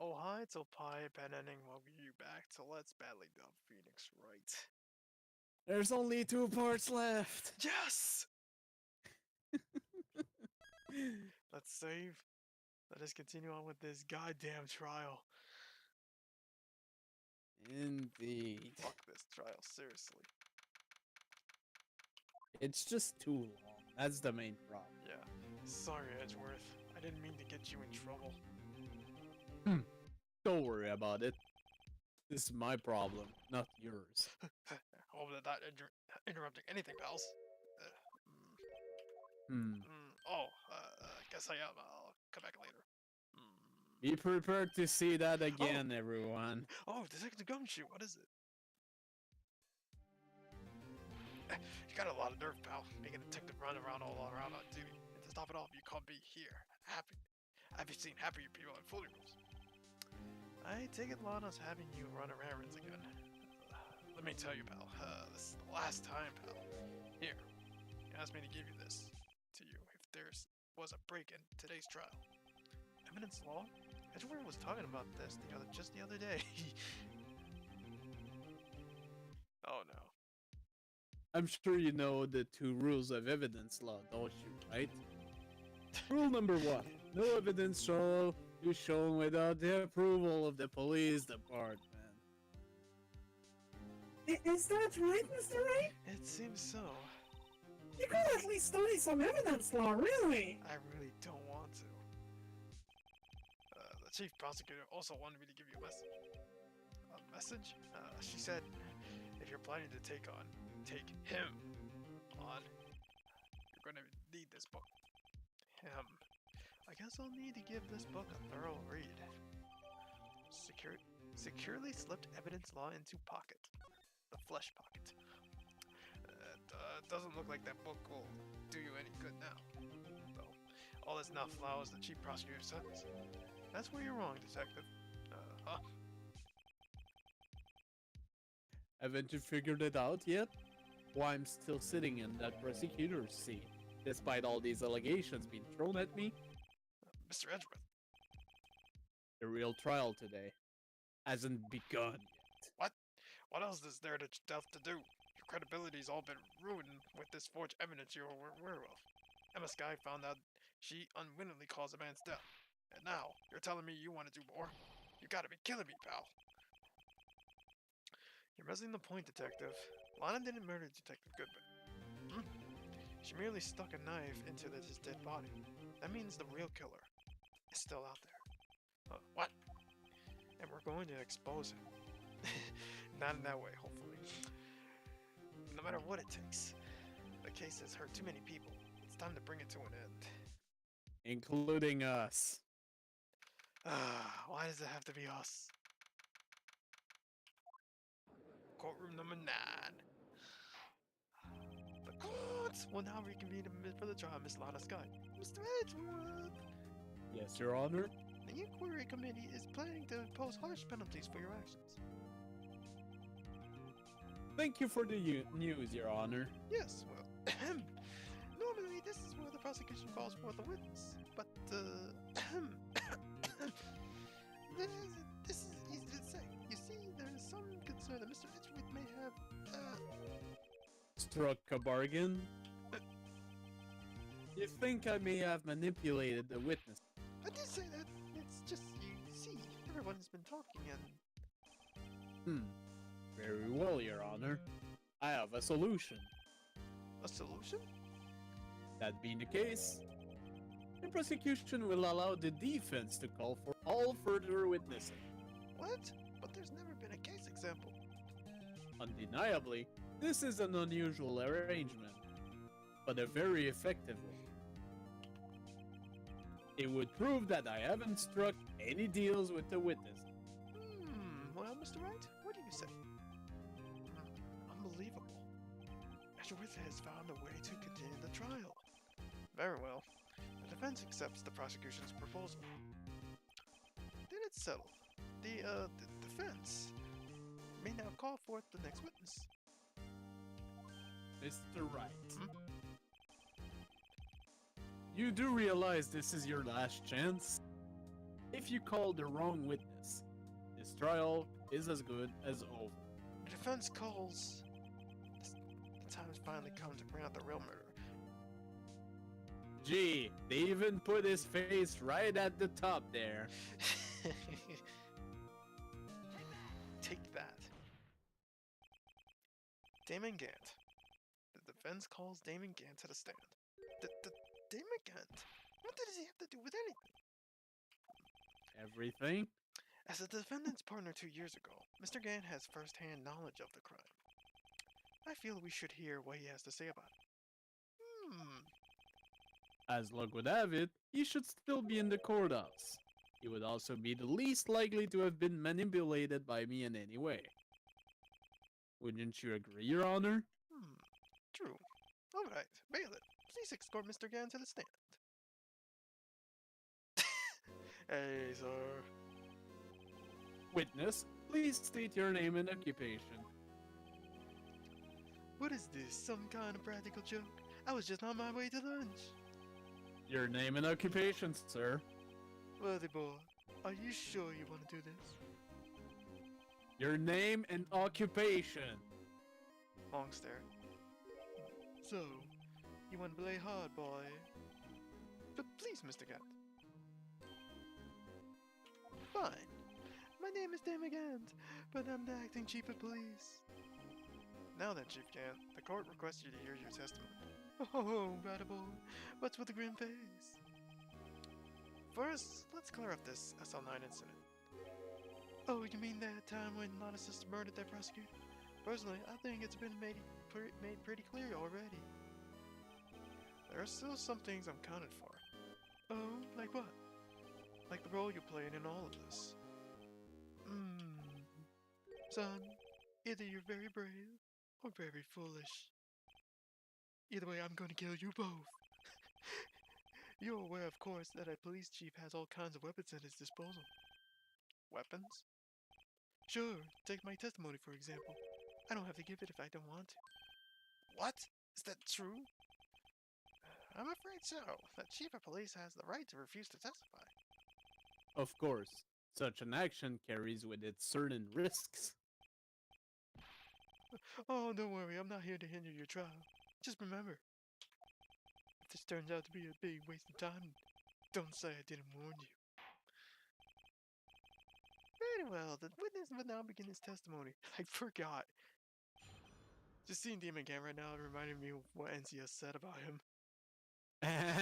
Oh hi, it's Pie, PanAnning, welcome you back to Let's Badly Dub Phoenix Wright. There's only 2 parts left. Yes! Let's save. Let us continue on with this goddamn trial. Indeed. Fuck this trial, seriously. It's just too long. That's the main problem. Yeah. Sorry, Edgeworth. I didn't mean to get you in trouble. Don't worry about it. This is my problem, not yours. Hope that not interrupting anything, pals. Hmm. Guess I am. I'll come back later. Be prepared to see that again, everyone. Oh, Detective Gumshoe, what is it? You got a lot of nerve, pal. Being a detective running around all around on duty. And to top it off, you called me here. Happy. Have you seen happier people in fully rooms? I take it Lana's having you run errands again. Let me tell you, pal. This is the last time, pal. Here. You asked me to give you this. To you, if there's was a break in today's trial. Evidence law? Edgeworth was talking about this just the other day. Oh no. I'm sure you know the 2 rules of evidence law, don't you, right? Rule number 1. No evidence shall be shown without the approval of the police department. Is that right, Mr. Wright? It seems so. You could at least study some evidence law, really. I really don't want to. The chief prosecutor also wanted me to give you a message. A message? She said, if you're planning to take him on, you're going to need this book. Him. I guess I'll need to give this book a thorough read. Securely slipped evidence law into pocket. The flesh pocket. It doesn't look like that book will do you any good now. Though, all that's not flowers the chief prosecutor says. That's where you're wrong, detective. Huh? Haven't you figured it out yet? Why I'm still sitting in that prosecutor's seat, despite all these allegations being thrown at me? Mr. Edgeworth. The real trial today hasn't begun yet. What? What else is there to do? Your credibility's all been ruined with this forged evidence you're aware of. Emma Skye found out she unwittingly caused a man's death. And now, you're telling me you want to do more? You gotta be killing me, pal. You're missing the point, Detective. Lana didn't murder Detective Goodman. She merely stuck a knife into his dead body. That means the real killer is still out there. What? And we're going to expose him. Not in that way, hopefully. No matter what it takes. The case has hurt too many people. It's time to bring it to an end. Including us. Why does it have to be us? Courtroom number 9. The courts will now reconvene for the trial, Miss Lana Skye. Mr. Edgeworth! Yes, Your Honor. The inquiry committee is planning to impose harsh penalties for your actions. Thank you for the news, Your Honor. Yes, well, normally this is where the prosecution calls for the witness, but this is easy to say. You see, there is some concern that Mr. Edgeworth may have, struck a bargain? You think I may have manipulated the witness? I did say that. It's just, you see, everyone's been talking and... Very well, Your Honor. I have a solution. A solution? That being the case, the prosecution will allow the defense to call for all further witnessing. What? But there's never been a case example. Undeniably, this is an unusual arrangement, but a very effective one. It would prove that I haven't struck any deals with the witness. Well, Mr. Wright, what do you say? Unbelievable. Edgeworth has found a way to continue the trial. Very well. The defense accepts the prosecution's proposal. Then it's settled. The defense may now call forth the next witness. Mr. Wright. You do realize this is your last chance? If you call the wrong witness, this trial is as good as over. The defense calls. The time has finally come to bring out the real murderer. Gee, they even put his face right at the top there. Take that. Damon Gant. The defense calls Damon Gant to the stand. Damon Gant? What does he have to do with anything? Everything? As a defendant's partner 2 years ago, Mr. Gant has first-hand knowledge of the crime. I feel we should hear what he has to say about it. As luck would have it, he should still be in the courthouse. He would also be the least likely to have been manipulated by me in any way. Wouldn't you agree, Your Honor? True. Alright, bailiff, please escort Mr. Gant to the stand. Hey, sir. Witness, please state your name and occupation. What is this, some kind of practical joke? I was just on my way to lunch. Your name and occupation, sir. Worthy boy, are you sure you want to do this? Your name and occupation. Long stare. So, you want to play hard, boy? But please, Mr. Gant. Fine. My name is Damon Gant, but I'm the acting chief of police. Now then, Chief Gant, the court requests you to hear your testimony. Oh, bad boy, what's with the grim face? First, let's clear up this SL9 incident. Oh, you mean that time when Lana sister murdered that prosecutor? Personally, I think it's been made pretty clear already. There are still some things I'm counted for. Oh, like what? Like the role you're playing in all of this. Son, either you're very brave or very foolish. Either way, I'm gonna kill you both. You're aware, of course, that a police chief has all kinds of weapons at his disposal. Weapons? Sure, take my testimony for example. I don't have to give it if I don't want to. What? Is that true? I'm afraid so. The chief of police has the right to refuse to testify. Of course, such an action carries with it certain risks. Oh, don't worry, I'm not here to hinder your trial. Just remember, if this turns out to be a big waste of time, don't say I didn't warn you. Very well, the witness will now begin his testimony. I forgot. Just seeing Demon Gant right now reminded me of what NCS said about him.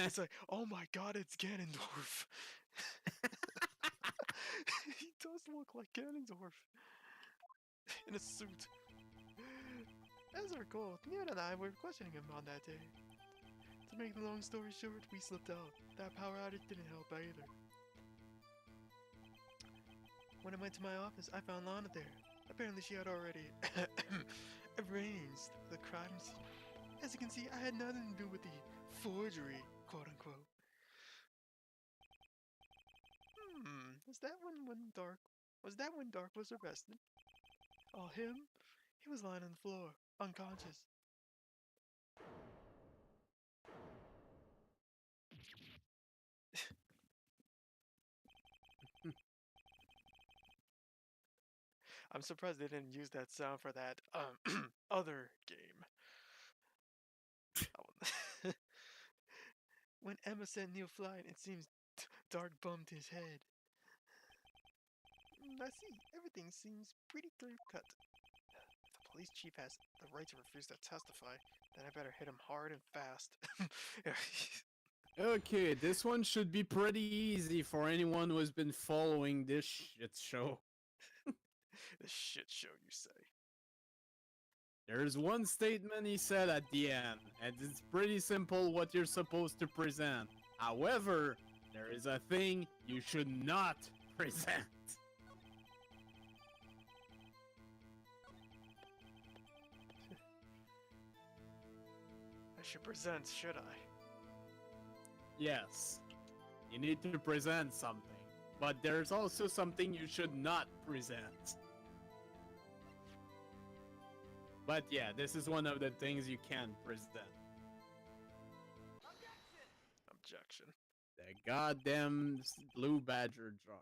It's like, oh my god, it's Ganondorf. He does look like Ganondorf. In a suit. As I recall, Newt and I were questioning him on that day. To make the long story short, we slipped out. That power outage didn't help either. When I went to my office, I found Lana there. Apparently she had already arranged the crime scene. As you can see, I had nothing to do with the forgery, quote unquote. Was that when Dark was arrested? Oh, him? He was lying on the floor, unconscious. I'm surprised they didn't use that sound for that other game. When Emma sent Neil flying, it seems Dark bumped his head. I see. Everything seems pretty clear-cut. If the police chief has the right to refuse to testify, then I better hit him hard and fast. Okay, this one should be pretty easy for anyone who has been following this shit show. This shit show, you say? There's one statement he said at the end, and it's pretty simple what you're supposed to present. However, there is a thing you should not present. I should present, should I? Yes, you need to present something, but there's also something you should not present. But yeah, this is one of the things you can present. Objection. The goddamn blue badger jar.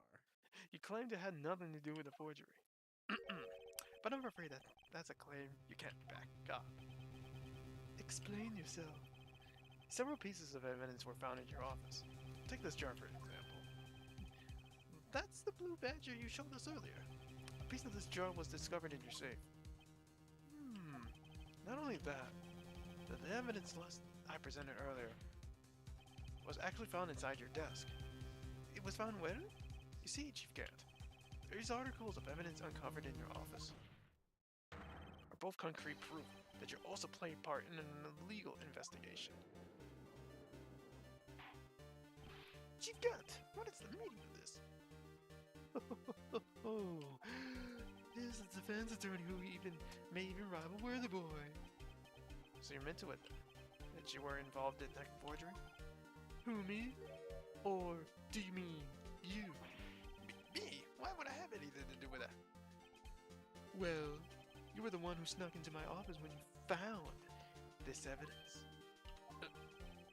You claimed it had nothing to do with the forgery. But I'm afraid that's a claim you can't back up. Explain yourself. Several pieces of evidence were found in your office. Take this jar for example. That's the blue badger you showed us earlier. A piece of this jar was discovered in your safe. Not only that, the evidence list I presented earlier was actually found inside your desk. It was found where? You see, Chief Gant, these articles of evidence uncovered in your office are both concrete proof that you also played part in an illegal investigation. Chief Gant, what is the meaning of this? Here's the defense attorney who may even rival Worthy Boy. So you're into it, that you were involved in that forgery? Who, me? Or do you mean you? Me? Why would I have anything to do with that? Well, you were the one who snuck into my office when you found this evidence.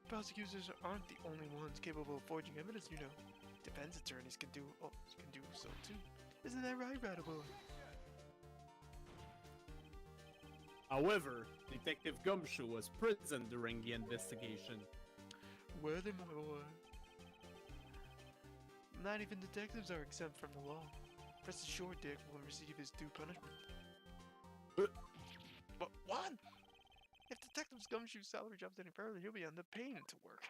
Prosecutors aren't the only ones capable of forging evidence, you know. Defense attorneys can do so too. Isn't that right, Rattleboy? However, Detective Gumshoe was present during the investigation. Worthy, my boy. Not even detectives are exempt from the law. Rest assured, Dick will receive his due punishment. But what? If Detective Gumshoe's salary drops any further, he'll be underpaid to work.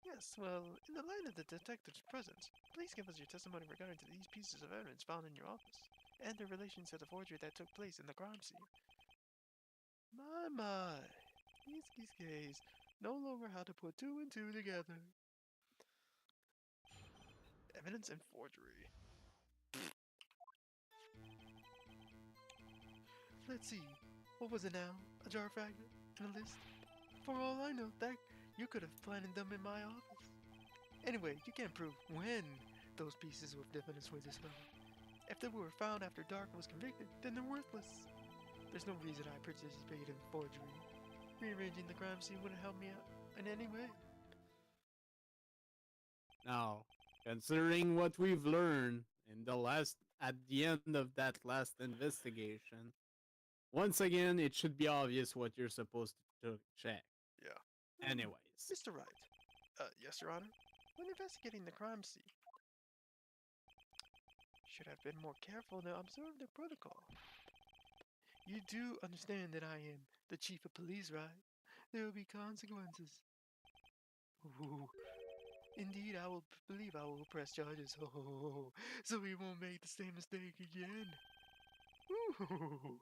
Yes, well, in the light of the detective's presence, please give us your testimony regarding to these pieces of evidence found in your office, and their relation to the forgery that took place in the crime scene. My. These guys no longer how to put two and two together. Evidence and forgery. Let's see. What was it now? A jar fragment? And a list? For all I know, that you could have planted them in my office. Anyway, you can't prove when those pieces of evidence were discovered. If they were found after Dark was convicted, then they're worthless. There's no reason I participated in forgery. Rearranging the crime scene wouldn't help me out in any way. Now, considering what we've learned at the end of that last investigation, once again, it should be obvious what you're supposed to check. Yeah. Anyways. Mr. Wright. Yes, Your Honor? When investigating the crime scene, should have been more careful to observe the protocol. You do understand that I am the chief of police, right? There will be consequences. Ooh. Indeed, I believe I will press charges. Oh, so we won't make the same mistake again. Ooh.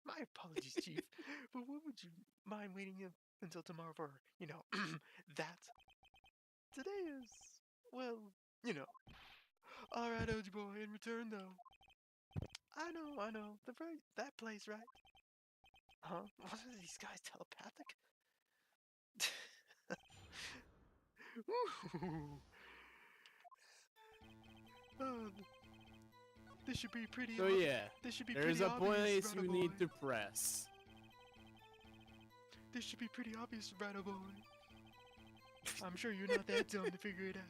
My apologies, Chief, but what would you mind waiting until tomorrow for, that? Today is, well, Alright, OG boy, in return, though. I know, that place, right? Huh? What are these guys, telepathic? This should be pretty So yeah, this should be there's pretty a obvious, place you need to press. This should be pretty obvious, Rattle Boy. I'm sure you're not that dumb to figure it out.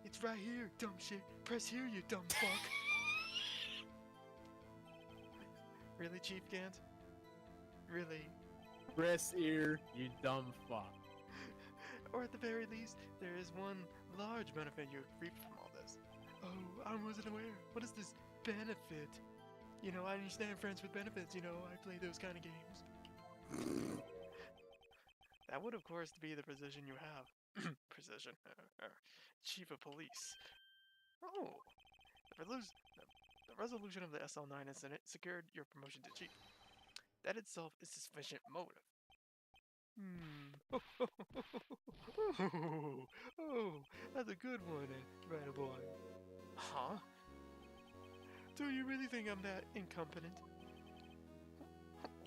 It's right here, dumb shit. Press here, you dumb fuck. Really, Chief Gant? Really? Press here, you dumb fuck. Or at the very least, there is one large benefit you reap from all this. Oh, I wasn't aware. What is this benefit? I understand friends with benefits, I play those kind of games. That would, of course, be the position you have. Position. Chief of Police. Oh! The resolution of the SL9 incident secured your promotion to Chief. That itself is sufficient motive. Oh, that's a good one, Rattle Boy. Huh? Do you really think I'm that incompetent?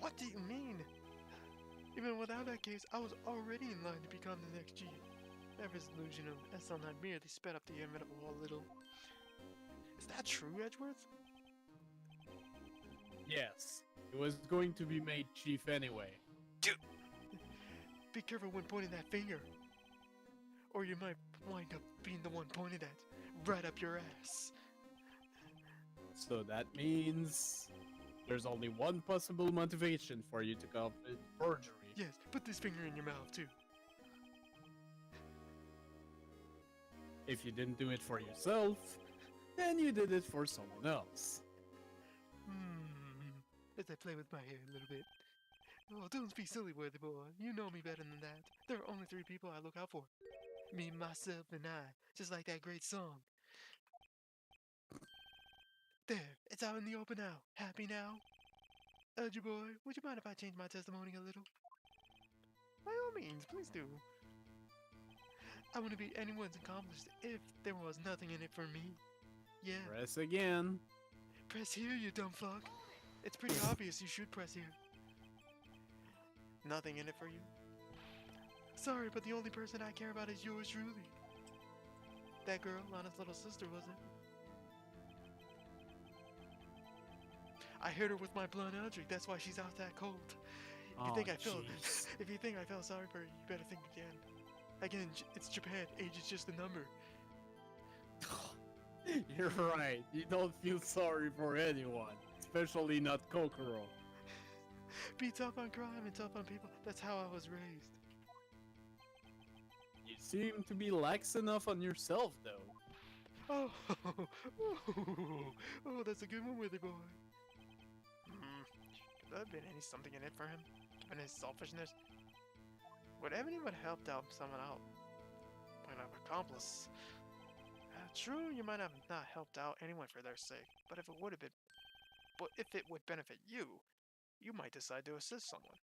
What do you mean? Even without that case, I was already in line to become the next chief. That resolution of SL9 merely sped up the inevitable a little. Is that true, Edgeworth? Yes, he was going to be made chief anyway. Dude! Be careful when pointing that finger. Or you might wind up being the one pointed at. Right up your ass. So that means there's only one possible motivation for you to commit forgery. Yes, put this finger in your mouth too. If you didn't do it for yourself, then you did it for someone else. As I play with my hair a little bit. Oh, don't be silly, worthy boy. You know me better than that. There are only 3 people I look out for. Me, myself, and I. Just like that great song. There, it's out in the open now. Happy now? Edgy boy, would you mind if I change my testimony a little? By all means, please do. I wouldn't be anyone's accomplice if there was nothing in it for me. Yeah. Press again. Press here, you dumb fuck. It's pretty obvious you should press here. Nothing in it for you? Sorry, but the only person I care about is yours truly. That girl, Lana's little sister, wasn't it? I hit her with my blunt object, that's why she's out that cold. If you think I felt sorry for her, you better think again. Again, it's Japan, age is just a number. You're right, you don't feel sorry for anyone, especially not Kokoro. Be tough on crime and tough on people, that's how I was raised. You seem to be lax enough on yourself, though. Oh, oh, that's a good one, Wither boy. Could there have been something in it for him, given his selfishness? Would anyone helped out someone out? Might have accomplice. True, you might have not helped out anyone for their sake, but if it would benefit you, you might decide to assist someone.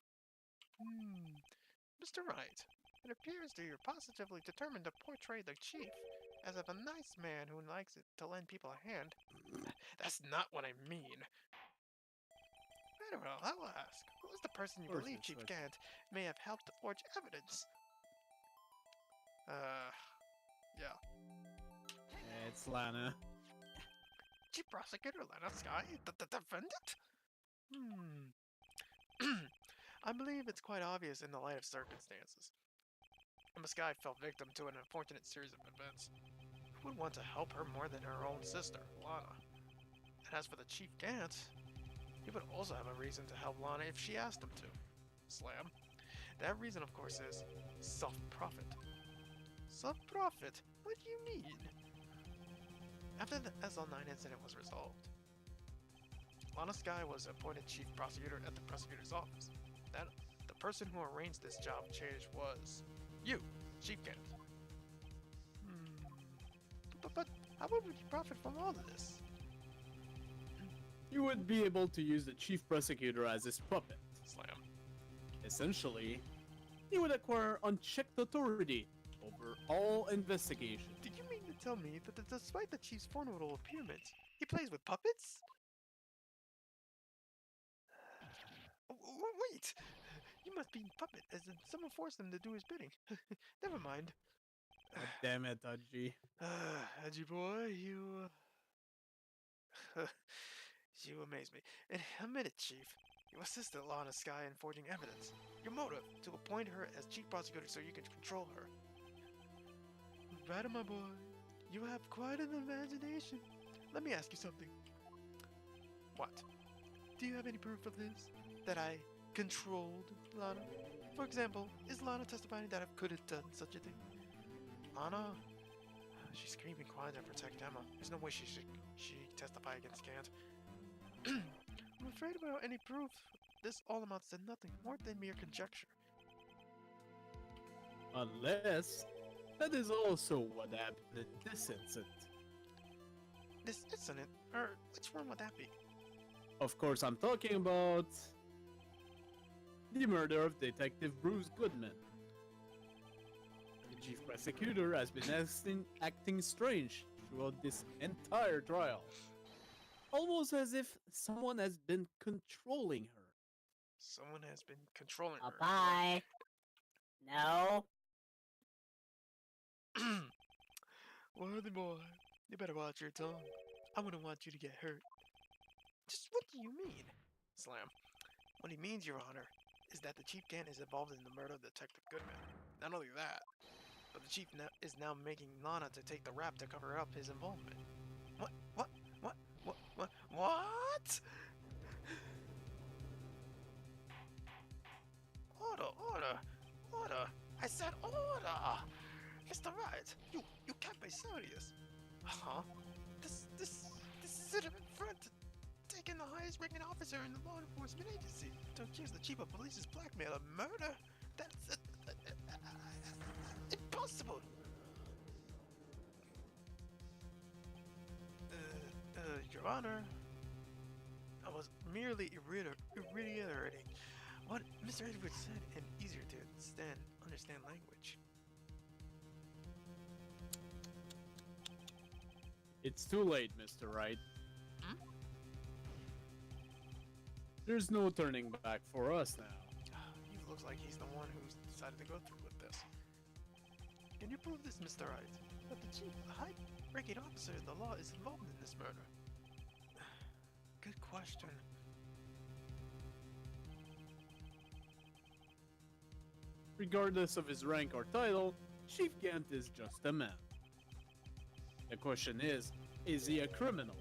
Mr. Wright, it appears that you're positively determined to portray the chief as of a nice man who likes it to lend people a hand. That's not what I mean. Very well, I'll ask. Who is the person you believe Chief Gant may have helped to forge evidence? Yeah. It's Lana. Chief Prosecutor Lana Sky? The defendant? I believe it's quite obvious in the light of circumstances. Emma Sky fell victim to an unfortunate series of events. Who would want to help her more than her own sister, Lana? And as for the Chief Gant, he would also have a reason to help Lana if she asked him to. Slam. That reason, of course, is self-profit. Self-profit? What do you mean? After the SL9 incident was resolved, Lana Sky was appointed Chief Prosecutor at the Prosecutor's Office. That the person who arranged this job change was you, Chief Gant. But how would we profit from all of this? You would be able to use the chief prosecutor as his puppet. Slam. Essentially, he would acquire unchecked authority over all investigations. Do you mean to tell me that despite the chief's formidable appearance, he plays with puppets? Wait! You must be puppet, as in someone forced him to do his bidding. Never mind. God damn it, Haji. Haji boy, you... you amaze me. And admit it, Chief. You assisted Lana Sky in forging evidence. Your motive, to appoint her as Chief Prosecutor so you could control her. Right, my boy. You have quite an imagination. Let me ask you something. What? Do you have any proof of this? That I controlled Lana? For example, is Lana testifying that I could have done such a thing? Lana? She's keeping quiet to protect Emma. There's no way she testify against Gant. I'm afraid without any proof, this all amounts to nothing more than mere conjecture. Unless that is also what happened in this incident. This incident? Which one would that be? Of course, I'm talking about the murder of Detective Bruce Goodman. The chief prosecutor has been acting strange throughout this entire trial. Almost as if someone has been controlling her. Someone has been controlling her. Bye. No. Worthy boy, you better watch your tongue. I wouldn't want you to get hurt. Just what do you mean? Slam. What he means, Your Honor, is that the Chief Gant is involved in the murder of Detective Goodman. Not only that, but the Chief is now making Lana to take the rap to cover up his involvement. What? What? What? What? What? What? Order! Order! Order! I said order! Mr. Wright, you can't be serious. Huh? This citizen in front, taking the highest ranking officer in the law enforcement agency to accuse the chief of police's blackmail of murder? That's impossible. Your Honor, I was merely reiterating what Mr. Edwards said in easier to understand language. It's too late, Mr. Wright. Hmm? There's no turning back for us now. He looks like he's the one who's decided to go through with this. Can you prove this, Mr. Wright? That the chief, the high-ranking officer in the law, is involved in this murder? Good question. Regardless of his rank or title, Chief Gant is just a man. The question is he a criminal?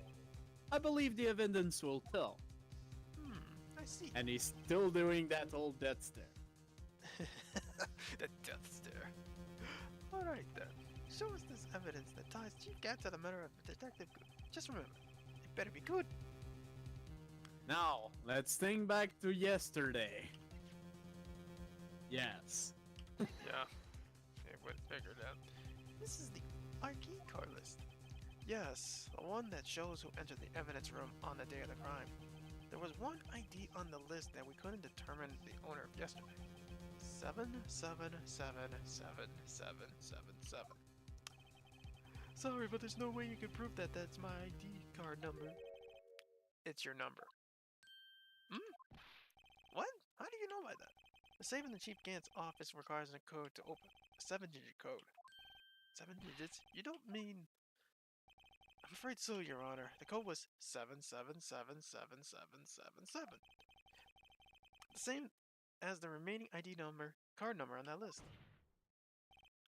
I believe the evidence will tell. I see. And he's still doing that old death stare. The death stare. Alright then. Show us this evidence that ties Chief Gant to the murder of Detective Good. Just remember, it better be good. Now, let's think back to yesterday. Yes. Yeah. It would figure that. This is the ID card list. Yes, the one that shows who entered the evidence room on the day of the crime. There was one ID on the list that we couldn't determine the owner of yesterday. 7777777. Sorry, but there's no way you can prove that that's my ID card number. It's your number. What? How do you know by that? The safe in the Chief Gant's office requires a code to open. A 7-digit code. 7 digits? You don't mean... I'm afraid so, Your Honor. The code was 7777777. The same as the remaining ID number, card number on that list.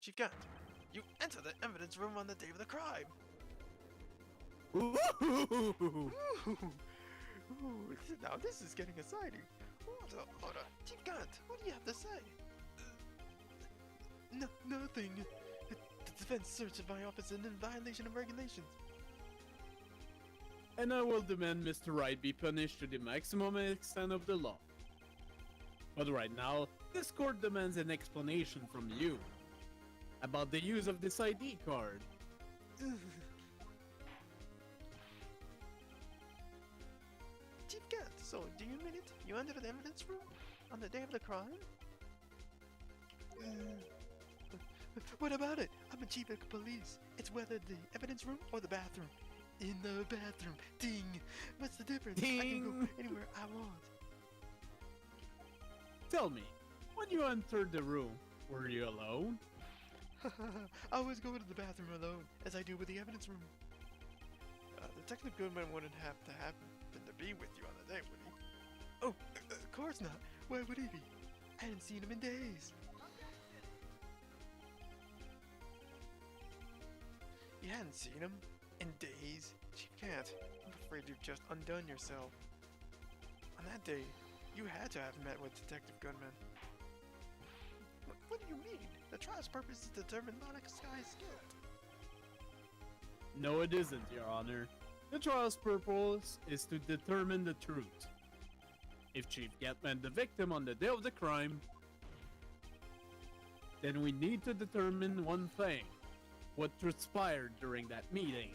Chief Gant, you entered the evidence room on the day of the crime. Ooh, now this is getting exciting. Order. Chief Gant, what do you have to say? Nothing. The defense searched my office in violation of regulations. And I will demand Mr. Wright be punished to the maximum extent of the law. But right now, this court demands an explanation from you about the use of this ID card. Chief Gant, so do you mean it? You entered the evidence room on the day of the crime? What about it? I'm a chief of police. It's whether the evidence room or the bathroom. In the bathroom. Ding! What's the difference? Ding! I can go anywhere I want. Tell me, when you entered the room, were you alone? I always go to the bathroom alone, as I do with the evidence room. Detective Goodman wouldn't have to happen to be with you on the day, would he? Oh, of course not. Why would he be? I hadn't seen him in days. You hadn't seen him in days? Chief Gant, I'm afraid you've just undone yourself. On that day, you had to have met with Detective Goodman. What do you mean? The trial's purpose is to determine Monica Sky's guilt. No, it isn't, Your Honor. The trial's purpose is to determine the truth. If Chief Gant met the victim on the day of the crime, then we need to determine one thing. What transpired during that meeting.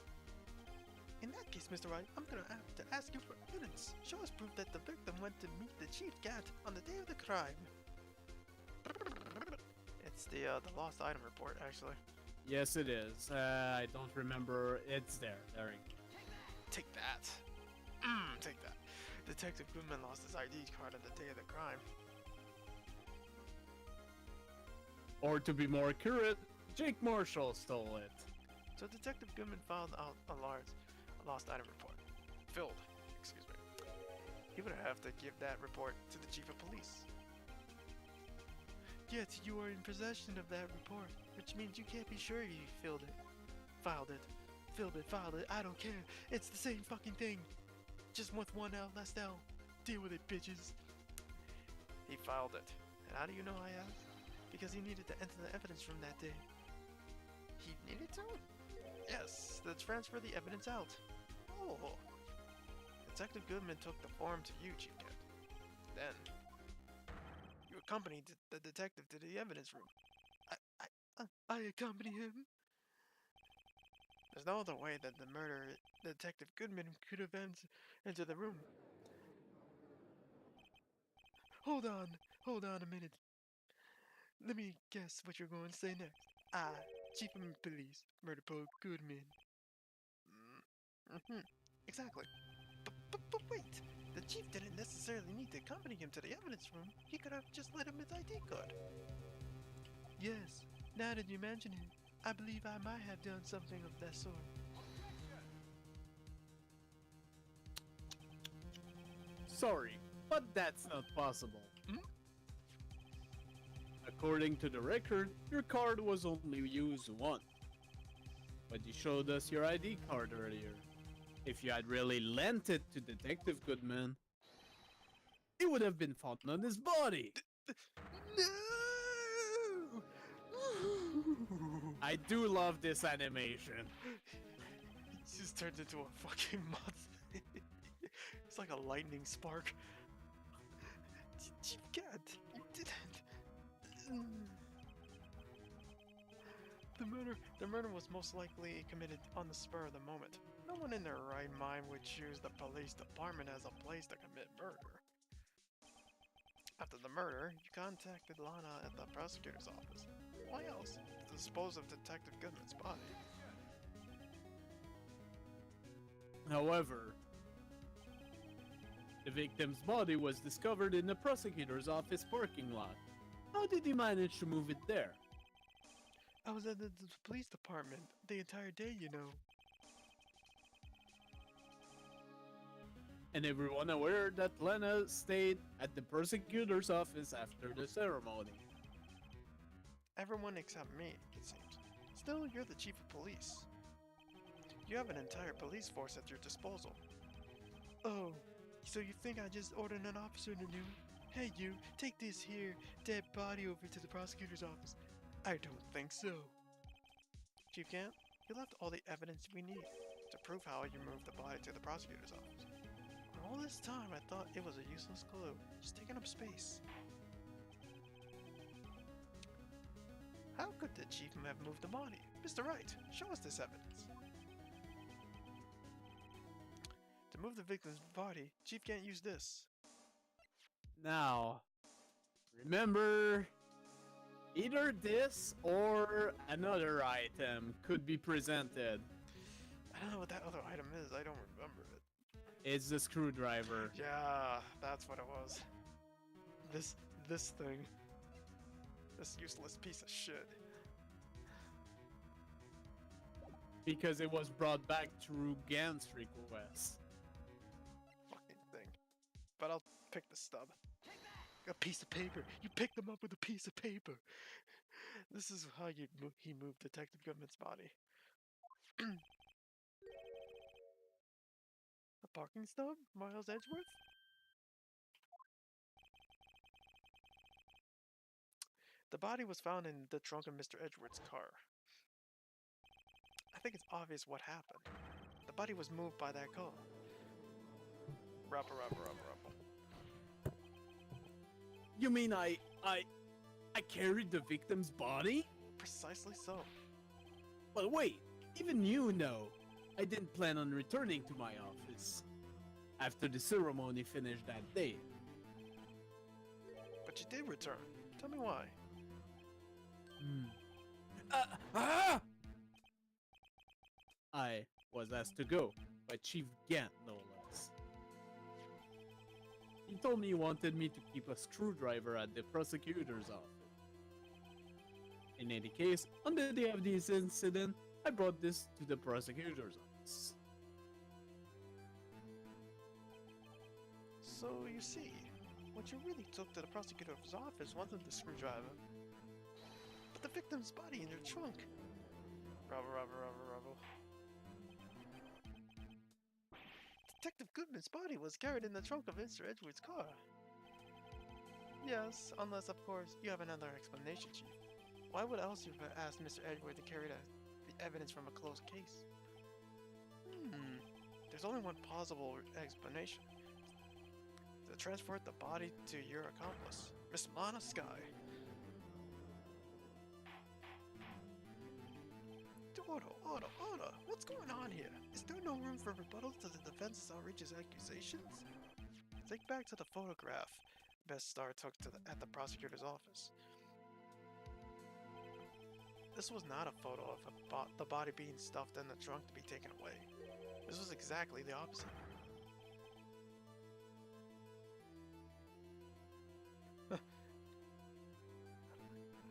In that case, Mr. Wright, I'm gonna have to ask you for evidence. Show us proof that the victim went to meet the Chief Gant on the day of the crime. It's the lost item report, actually. Yes, it is. I don't remember. It's there. There you go. Take that. Take that. Detective Goodman lost his ID card on the day of the crime. Or to be more accurate, Jake Marshall stole it. So Detective Goodman filed out a lost item report. Excuse me. He would have to give that report to the chief of police. Yet you are in possession of that report, which means you can't be sure you filed it. Filed it. I don't care. It's the same fucking thing. Just with one L, less L. Deal with it, bitches. He filed it. And how do you know I have? Because he needed to enter the evidence from that day. He needed to? Yes, to transfer the evidence out. Oh. Detective Goodman took the form to you, Chief Kent. Then, you accompanied the detective to the evidence room. I accompany him? There's no other way that the murderer, Detective Goodman, could have entered the room. Hold on a minute. Let me guess what you're going to say next. Chief of Police, Murder Paul Goodman. Exactly. But wait, the chief didn't necessarily need to accompany him to the evidence room. He could have just let him his ID card. Yes, now that you mention it, I believe I might have done something of that sort. Sorry, but that's not possible. According to the record, your card was only used once. But you showed us your ID card earlier. If you had really lent it to Detective Goodman, it would have been found on his body. No! I do love this animation. He just turned into a fucking moth. It's like a lightning spark. Chief Cat, you didn't. The murder was most likely committed on the spur of the moment. No one in their right mind would choose the police department as a place to commit murder. After the murder, you contacted Lana at the prosecutor's office. Why else? To dispose of Detective Goodman's body. However, the victim's body was discovered in the prosecutor's office parking lot. How did he manage to move it there? I was at the police department the entire day, you know. And everyone aware that Lana stayed at the prosecutor's office after the ceremony. Everyone except me, it seems. Still, you're the chief of police. You have an entire police force at your disposal. Oh, so you think I just ordered an officer to do? Hey you, take this here dead body over to the prosecutor's office. I don't think so. Chief Kent, you left all the evidence we need to prove how you moved the body to the prosecutor's office. All this time I thought it was a useless clue, just taking up space. How could the chief have moved the body? Mr. Wright, show us this evidence. To move the victim's body, Chief can't use this. Now, remember, either this or another item could be presented. I don't know what that other item is, I don't remember it. It's the screwdriver. Yeah, that's what it was. This thing. This useless piece of shit. Because it was brought back through Gant's request. Fucking thing. But I'll pick the stub. A piece of paper. You picked them up with a piece of paper. This is how he moved Detective Goodman's body. A parking stub? Miles Edgeworth? The body was found in the trunk of Mr. Edgeworth's car. I think it's obvious what happened. The body was moved by that car. Rapper. You mean I carried the victim's body? Precisely so. But wait, even you know, I didn't plan on returning to my office after the ceremony finished that day. But you did return. Tell me why. I was asked to go by Chief Gant, no less. He told me he wanted me to keep a screwdriver at the prosecutor's office. In any case, on the day of this incident, I brought this to the prosecutor's office. So you see, what you really took to the prosecutor's office wasn't the screwdriver, the victim's body in your trunk. Rubble. Detective Goodman's body was carried in the trunk of Mr. Edgeworth's car. Yes, unless, of course, you have another explanation, Chief. Why would else you have asked Mr. Edgeworth to carry the evidence from a closed case? There's only one plausible explanation. To transport the body to your accomplice, Miss Lana Sky. Order! What's going on here? Is there no room for rebuttals to the defense's outrageous accusations? Think back to the photograph Best Star took at the prosecutor's office. This was not a photo of the body being stuffed in the trunk to be taken away. This was exactly the opposite.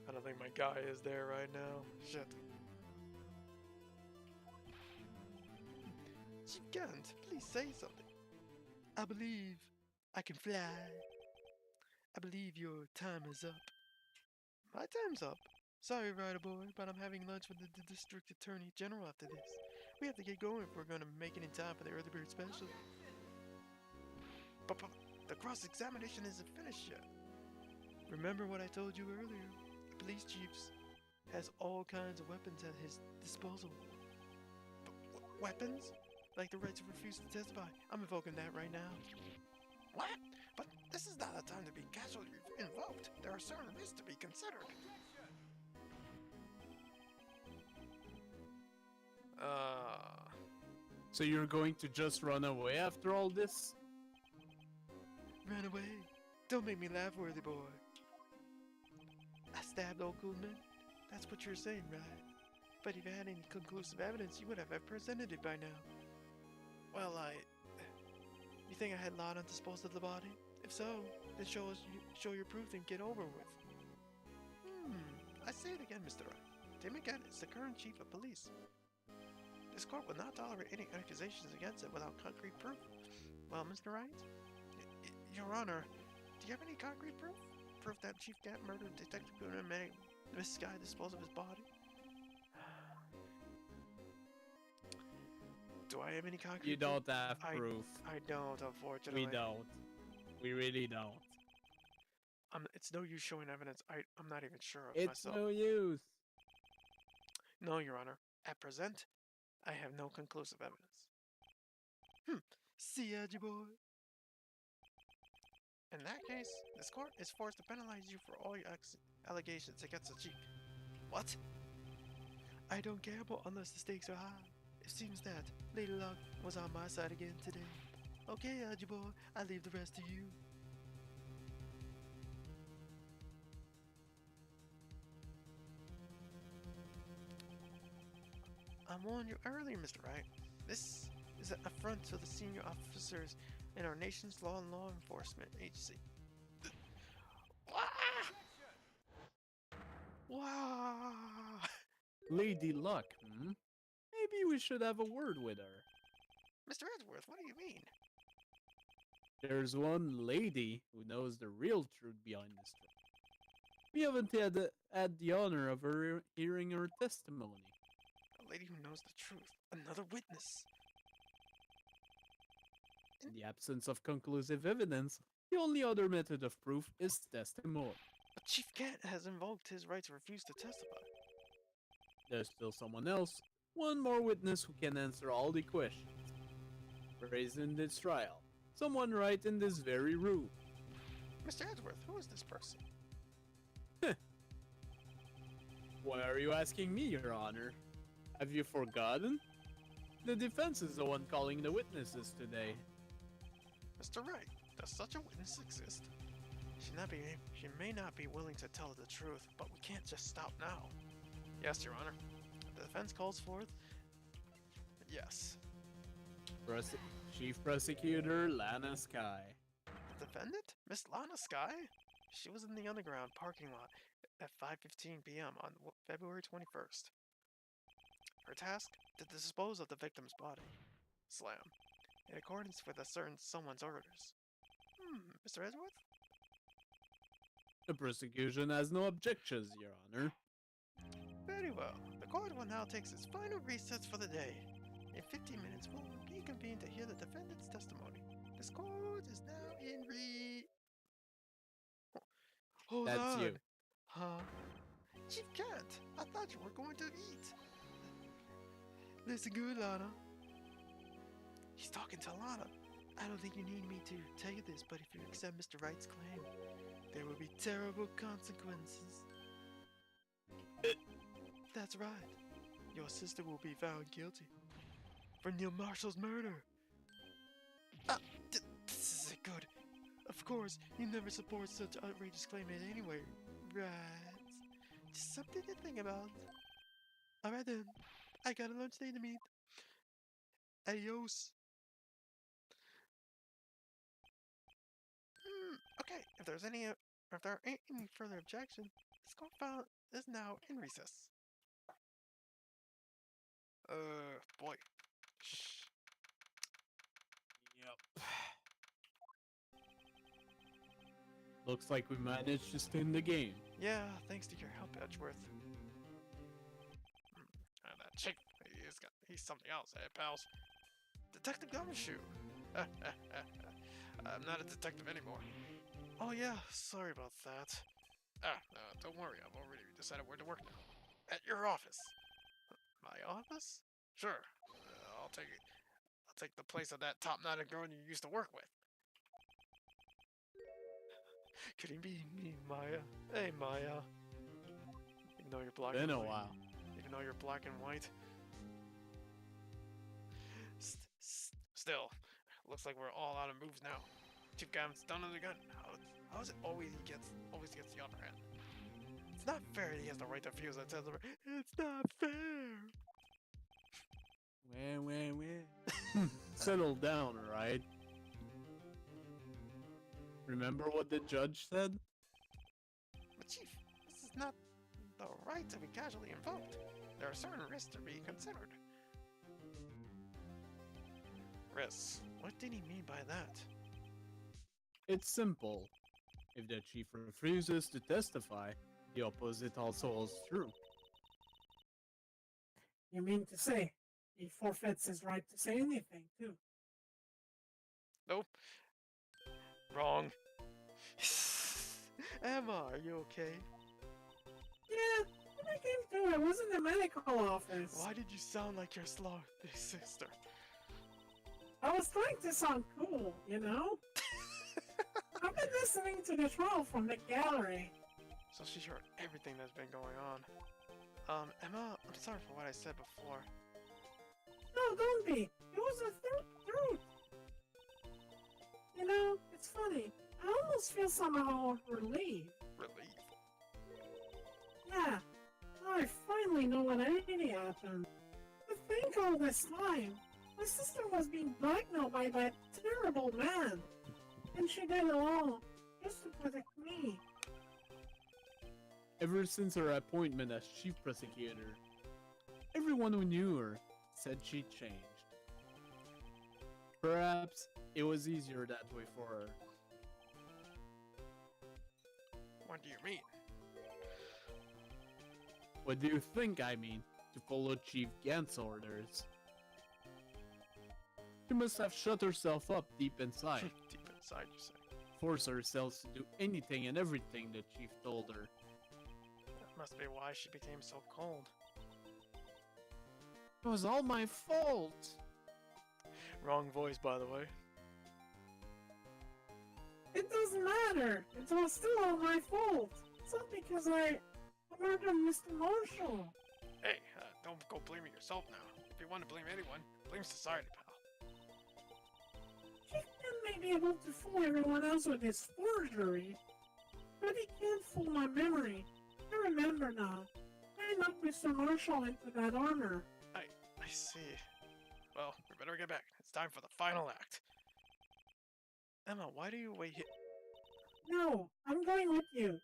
I don't think my guy is there right now. Shit. Chief Gant, please say something. I believe I can fly. I believe your time is up. My time's up. Sorry, Ryder boy, but I'm having lunch with the District Attorney General after this. We have to get going if we're going to make it in time for the early bird special. But the cross-examination isn't finished yet. Remember what I told you earlier? The police chief has all kinds of weapons at his disposal. Weapons? Like the right to refuse to testify. I'm invoking that right now. What? But this is not a time to be casually invoked. There are certain risks to be considered. So you're going to just run away after all this? Run away? Don't make me laugh, worthy boy. I stabbed old Goodman? That's what you're saying, right? But if you had any conclusive evidence, you would have presented it by now. Well, you think I had Lana dispose of the body? If so, then show your proof and get over with. I say it again, Mr. Wright. Tim again is the current chief of police. This court will not tolerate any accusations against it without concrete proof. Well, Mr. Wright, Your Honor, do you have any concrete proof? Proof that Chief Gant murdered Detective Goodman and made Miss Sky dispose of his body? Do I have any concrete proof? You don't have proof. I don't, unfortunately. We don't. We really don't. It's no use showing evidence I'm not even sure of myself. It's no use. No, Your Honor. At present, I have no conclusive evidence. See, Edgy boy. In that case, this court is forced to penalize you for all your allegations against the chief. What? I don't gamble unless the stakes are high. It seems that Lady Luck was on my side again today. Okay, Edgy boy, I leave the rest to you. I warned you earlier, Mr. Wright. This is an affront to the senior officers in our nation's law enforcement agency. Wow! Lady Luck, Maybe we should have a word with her. Mr. Edgeworth, what do you mean? There's one lady who knows the real truth behind this story. We haven't had the honor of her hearing her testimony. A lady who knows the truth. Another witness. In the absence of conclusive evidence, the only other method of proof is testimony. But Chief Gant has invoked his right to refuse to testify. There's still someone else, one more witness who can answer all the questions raised in this trial. Someone right in this very room. Mr. Edgeworth, who is this person? Why are you asking me, Your Honor? Have you forgotten? The defense is the one calling the witnesses today. Mr. Wright, does such a witness exist? She may not be willing to tell the truth, but we can't just stop now. Yes, Your Honor. The defense calls forth. Yes. Chief Prosecutor Lana Sky. The defendant? Miss Lana Sky? She was in the underground parking lot at 5:15 p.m. on February 21st. Her task? To dispose of the victim's body. Slam. In accordance with someone's orders. Mr. Edgeworth? The prosecution has no objections, Your Honor. Very well. The court will now take its final recess for the day. In 15 minutes, we'll reconvene to hear the defendant's testimony. This court is now in Hold That's on. you. Huh? Chief Cat, I thought you were going to eat. Listen good, Lana. He's talking to Lana. I don't think you need me to tell you this, but if you accept Mr. Wright's claim, there will be terrible consequences. That's right. Your sister will be found guilty for Neil Marshall's murder. Ah, this isn't good. Of course, you never support such outrageous claim anyway, right? Just something to think about. Alright then, I got a lunch date to meet. Adios. Okay, if there aren't any further objections, this court file is now in recess. Boy. Shh. Yep. Looks like we managed to stay in the game. Yeah, thanks to your help, Edgeworth. And that chick, he's something else, eh, pals? Detective Gumshoe. I'm not a detective anymore. Oh yeah, sorry about that. Don't worry, I've already decided where to work now. At your office. My office? Sure. I'll take it. I'll take the place of that top-knotted girl you used to work with. Could it be me, Maya? Hey, Maya. Even though you're black Been and a white. while. Even though you're black and white. Still, looks like we're all out of moves now. Chief Gavin's done with the gun. How is it always gets the upper hand? It's not fair that he has the right to refuse that says it's not fair. Wah. Settle down, alright? Remember what the judge said? But Chief, this is not the right to be casually invoked. There are certain risks to be considered. Risks? What did he mean by that? It's simple. If the chief refuses to testify, the opposite also holds true. You mean to say he forfeits his right to say anything, too? Nope. Wrong. Emma, are you okay? Yeah, when I came to, I was in the medical office. Why did you sound like your slow big sister? I was trying to sound cool, you know? I've been listening to the trial from the gallery. So she's heard everything that's been going on. Emma, I'm sorry for what I said before. No, don't be. It was a truth. You know, it's funny. I almost feel somehow relieved. Relief. Yeah, I finally know what really happened. To think all this time, my sister was being blackmailed by that terrible man. And she did it all, just to protect me. Ever since her appointment as chief prosecutor, everyone who knew her said she changed. Perhaps it was easier that way for her. What do you mean? What do you think I mean? To follow Chief Gant's orders. She must have shut herself up deep inside. Deep inside, you say. Force herself to do anything and everything the chief told her. That must be why she became so cold. It was all my fault. Wrong voice, by the way. It doesn't matter. It's all still all my fault. It's not because I murdered Mr. Marshall. Hey, don't go blaming yourself now. If you want to blame anyone, blame society, pal. Chief may be able to fool everyone else with his forgery, but he can't fool my memory. I remember now. I knocked Mr. Marshall into that armor. I see. Well, we better get back. It's time for the final act. Emma, why do you wait here? No, I'm going with you.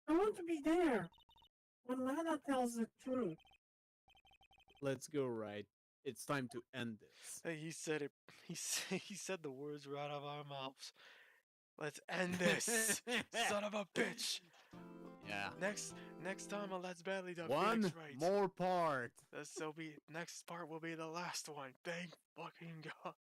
I want to be there when Lana tells the truth. Let's go, Wright. It's time to end this. Hey, he said it. He said the words right out of our mouths. Let's end this, son of a bitch. Yeah. Next time on Let's Badly Done One Phoenix Wright. more part. Next part will be the last one. Thank fucking God.